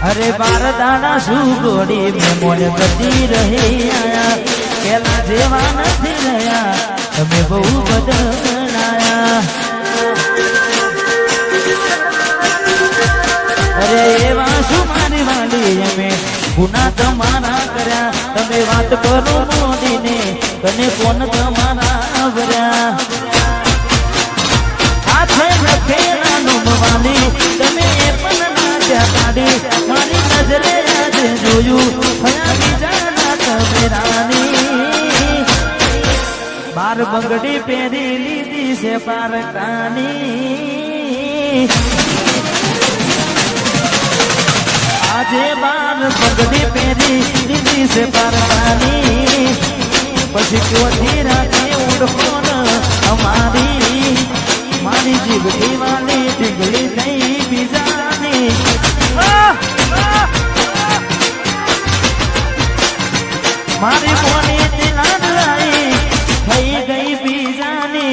अरे बार दाना सुगोड़ी में मोन गती रहे आया केला जेवा नहीं रहा तमे बहु बदलाया अरे एवा सुमारी वाली में गुना तमारा कर्या तमे बात करो मोदी ने तने कोन तमारा भर्या हाथे रखेला नुमवाली तमे पण नाच्या काढी मारी नजरे आज जोयू भया बीजाना तमे रानी बार बंगड़ी पेरी लीधी से पारकानी आजे बार बंगड़ी पेरी लीधी से पारकानी पछी क्यों राते उड़को न हमारी मारी जीवनी वाली टिंगली नहीं बीजानी मारी मोनी दिलान लाई थई गई बीजानी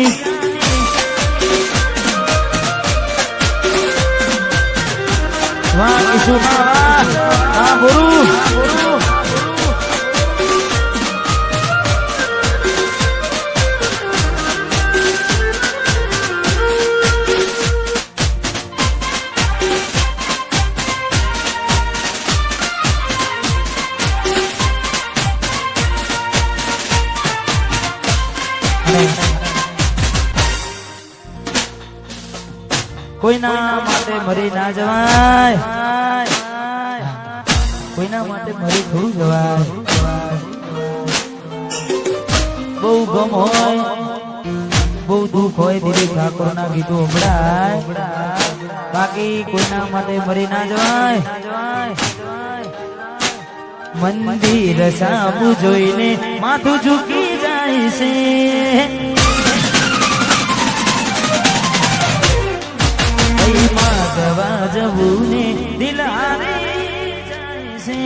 वाह किशोरा वाह गुरु કોઈના માટે મરી ના જવાય કોઈના માટે મરી થોડું જવાય બહુ ગમ હોય બહુ દુઃખ હોય દિલીપ ઠાકોર ના ગીતો સંભળાય બાકી કોઈના માટે મરી ના જવાય મંદિર સાબુ જોઈને માથું ઝૂકી જાય છે માગવા જવું ને દિલ હારી જાય છે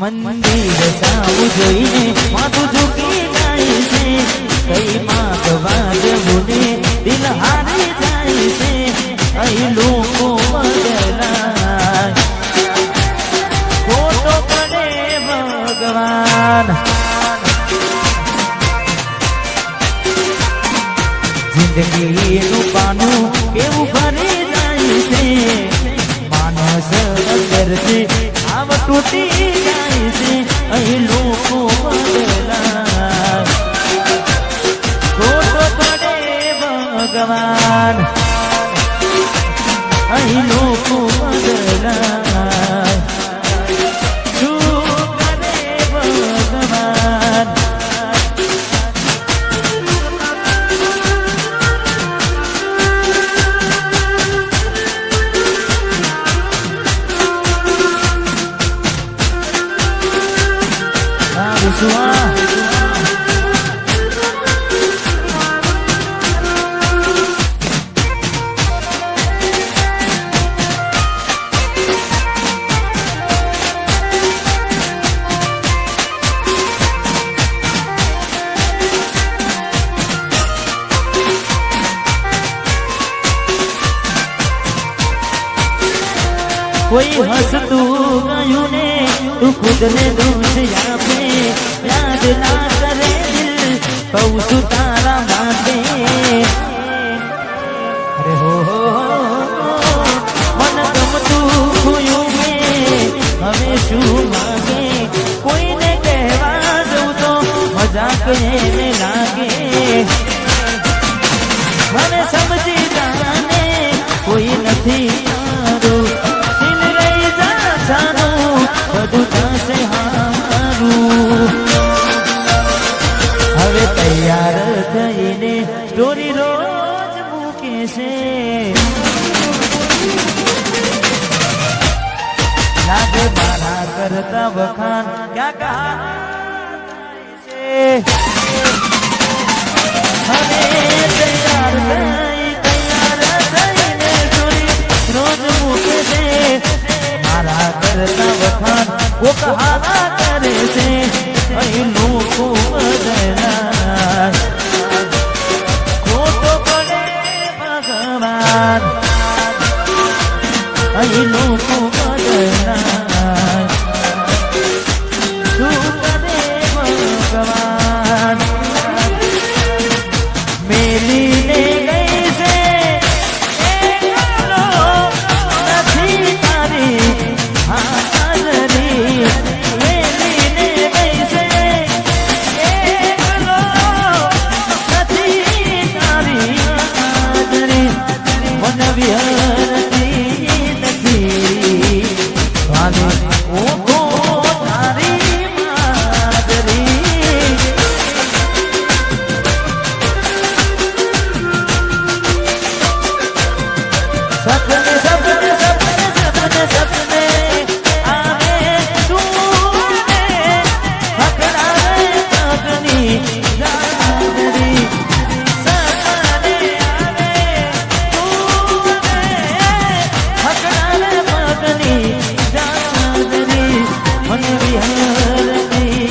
મંદિર સાવું જોઈને માથું ઝૂકી જાય છે કઈ માગવા જવું ને દિલ હારી જાય છે અહીં લોકો બદલાય ખોટો પડે ભગવાન જિંદગીનું પાનું કેવું ભરી જાય છે માનસ અંદરથી આવ તૂટી જાય છે અહીં લોકો બદલાય ખોટો પડે ભગવાન અહીં લોકો બદલાય શું કરે ભગવાન कोई हंसतू गयूं ने तू खुद ने दोष आपे याद ना करे दिल कहूं तारा माटे अरे हो मन गमतू खुયું में हमें शू मांगे कोई ने कहवा दऊं तो मजाक ने लागे મને સમજી જાને કોઈ નથી તારું બધું થશે હારું હવે તૈયાર થઈને સ્ટોરી રોજ મૂકે છે લાગે મારા કરતા વખાણ ક્યાં કહા છે હવે તૈયાર થઈને સ્ટોરી રોજ મૂકે છે મારા કરતા વખાણ वो कहा करे से અહીં લોકો બદલાય ખોટો પડે ભગવાન અહીં લોકો બદલાય શું કરે ભગવાન મેલીને ગઈ છે એકલો નથી તારી હાજરી મેલીને ગઈ છે એકલો નથી તારી હાજરી મન વિહરતી નથી વાલે ઓખો તારી માદરી સપને સપને સપને સપને સપને આવે તું હકડાવે પગની જાદરી સપને આવે તું હકડાવે પગની જાદરી મન વિહરતી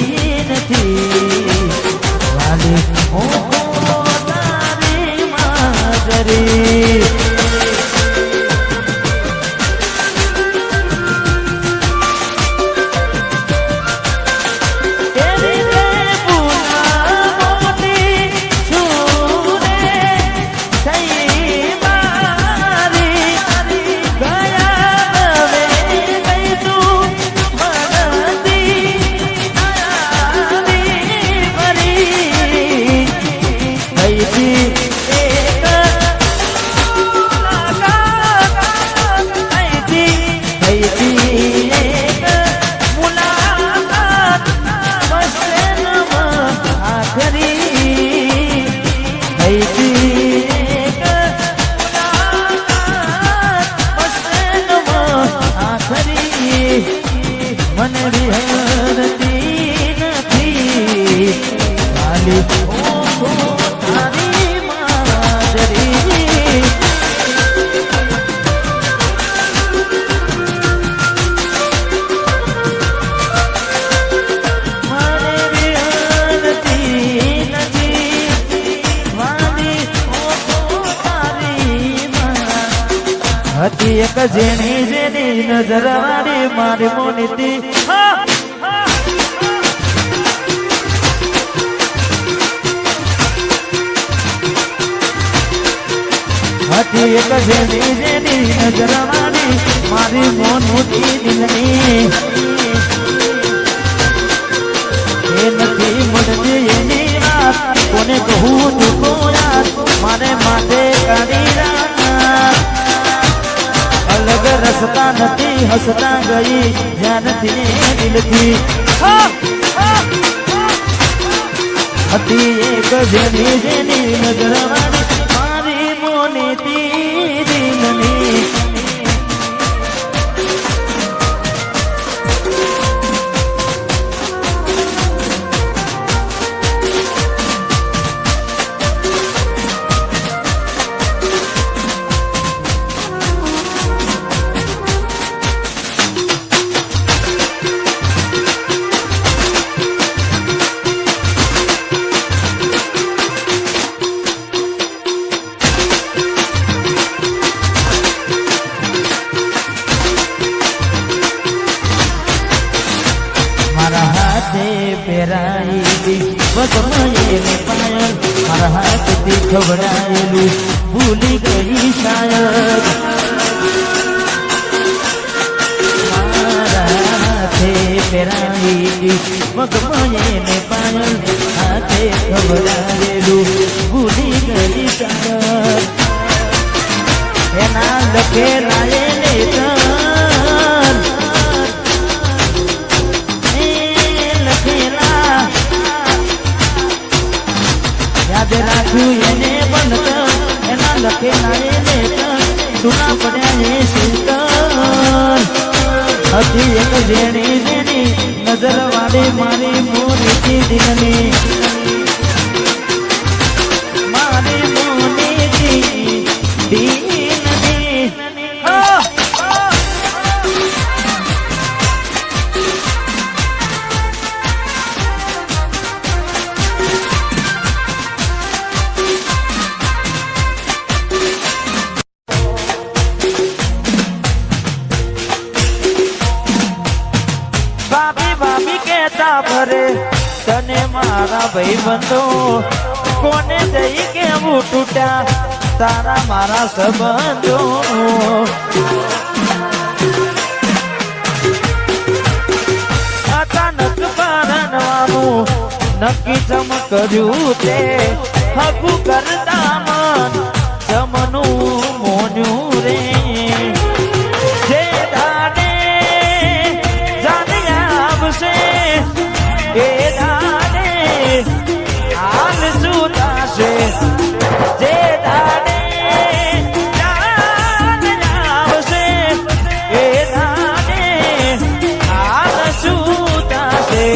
નથી વાલી ઓખો તારી માદરી મન વિહરતી નથી વાલી ઓખો તારી માદરી મને વિહરતી નથી વાલી ઓખો તારી હતી એક જેની જેની નજર વાળી મારી મોનીતી હતી એક જેની જેની નજર વાળી મારી મોનીતી દિલની એ નથી મળતી એની વાત કોને કહું ચૂકો યાર મારે માટે કાઢી રાત અલગ રસ્તા નથી હસતા ગઈ જ્યાંથી દિલથી હતી એક જેની જેની નજર વાળી મારી મોનીતી દિલની પહેરાયેલી વગમયેલી પાયલ મારા હાથથી ખવડાયેલું ભૂલી ગઈ શાયદ મારા હાથે પહેરાયેલી વગમયેલી પાયલ હાથે ખવડાયેલું ભૂલી ગઈ શાયદ એના લખેલાયેલી યાદ રાખ્યું એને બનત એના લખેલા એને સુના પડ્યા એ શીતળ હતી એક જેણી જેની નજર વાળી મારી મોનીતી દિલની મારી મોનીતી દિલની ક્યાં ભરે તને મારા ભાઈબંધો કોને દઈ કેવું તૂટ્યા તારા મારા સંબંધો અચાનક પરણવાનું નક્કી જમ કર્યું તે હકુ કરતા મન જમનું મોન્યું રે જે દાડે જાને આવશે એ દાડે હાલ શું થશે જે દાડે જાને આવશે એ દાડે હાલ શું થશે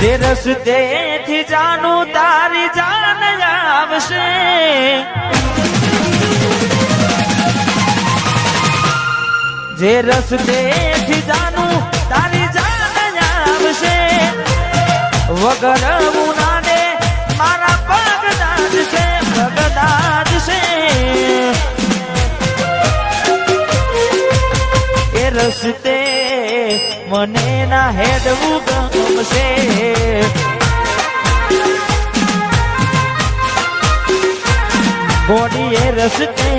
જે રસ્તેથી જાનું તારી જાન આવશે જે રસ્તેથી જાનું તારી જાન આવશે વગર ઉનાને મારા પગ દાદશે પગ દાદશે એ રસ્તે મને ના હેડવું ગમશે ગોડી એ રસ્તે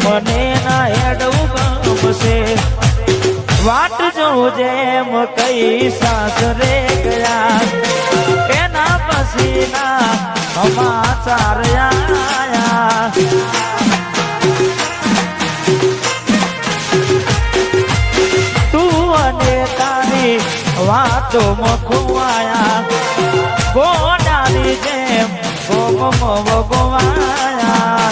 મને ના હેડવું ગમશે વાટ જોજે એમ કઈ સાસરે ગયા એના પછીના સમાચાર આયા તું અને તારી વાતો મખવાયા ગોડાની જેમ ગોમ વગવાયા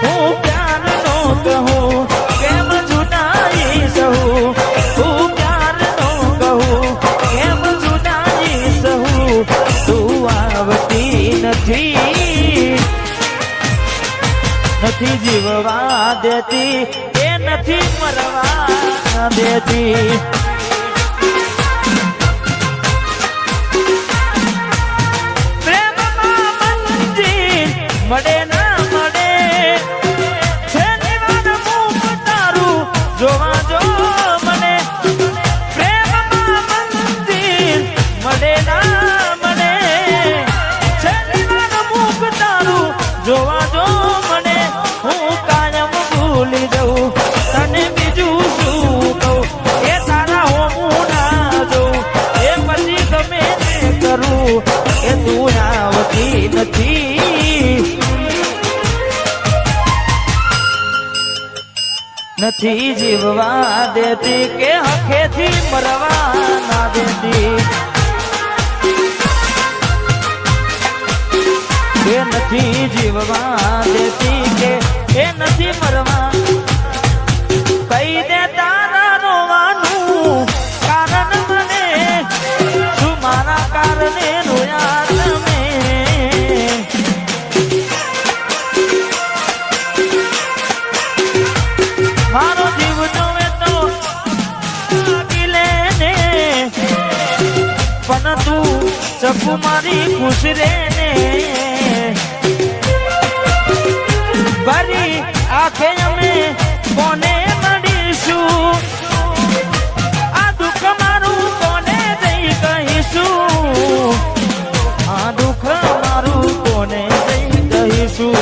હું પ્યાર નો કહું કેમ જુદાઈ સહું હું પ્યાર નો કહું કેમ જુદાઈ સહું તું આવતી નથી નથી જીવવા દેતી એ નથી મરવા દેતી પ્રેમમાં મંજિલ મળે ના મળે છેલ્લી વાર મુખ તારું જોવા જો મને પ્રેમમાં મંજિલ મળે ના મળે છેલ્લી વાર મુખ તારું જોવા જો મને હું કાયમ ભૂલી જઉં તને બીજું શું કહું એ તારા હું ના જોઉં એ પછી ગમે તે કરું એ તું આવતી નથી નથી જીવવા દેતી કે હખેથી મરવા ના દેતી એ નથી જીવવા દેતી કે એ નથી મરવા કઈ દે તારા રોવાનું કારણ મને શું મારા કારણે રોયા તમે મારો જીવ જોવે તો દિલે ને પણ તું ચકુ મારી ખુશ રે ને ભરી આંખે અમે કોને મળીશું આ દુઃખ મારું કોને જઈ કહીશું આ દુઃખ મારું કોને જઈ કહીશું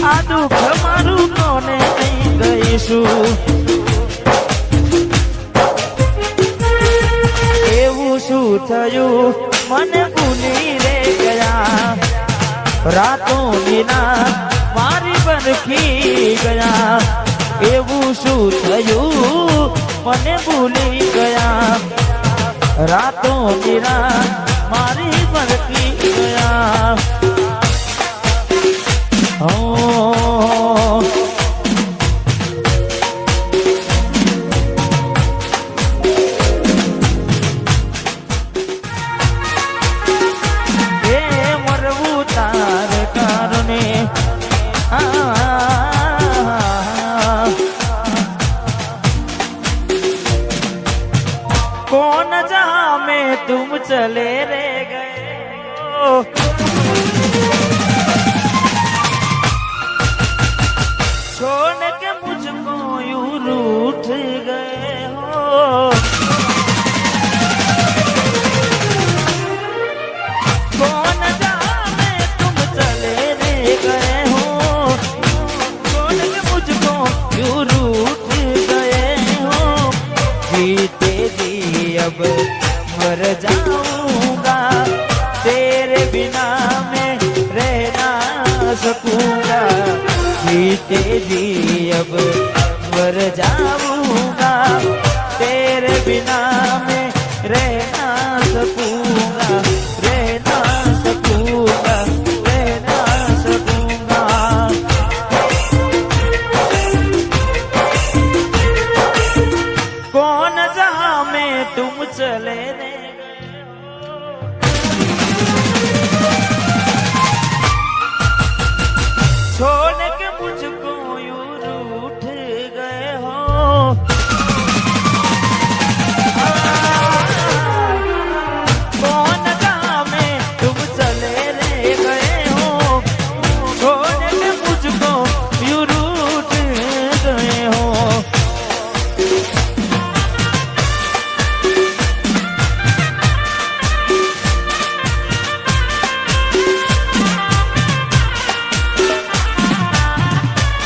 આ દુઃખ મારું કોને જઈ કહીશું એવું શું થયું મને ભૂલી રે ગયા રાતો નીના મારી બરખી ગયા એવું શું થયું મને ભૂલી ગયા રાતો નીના મારી બરખી ગયા कौन जहां में तुम चले रे गए छोड़ के मुझको तेजी अब वर जाऊं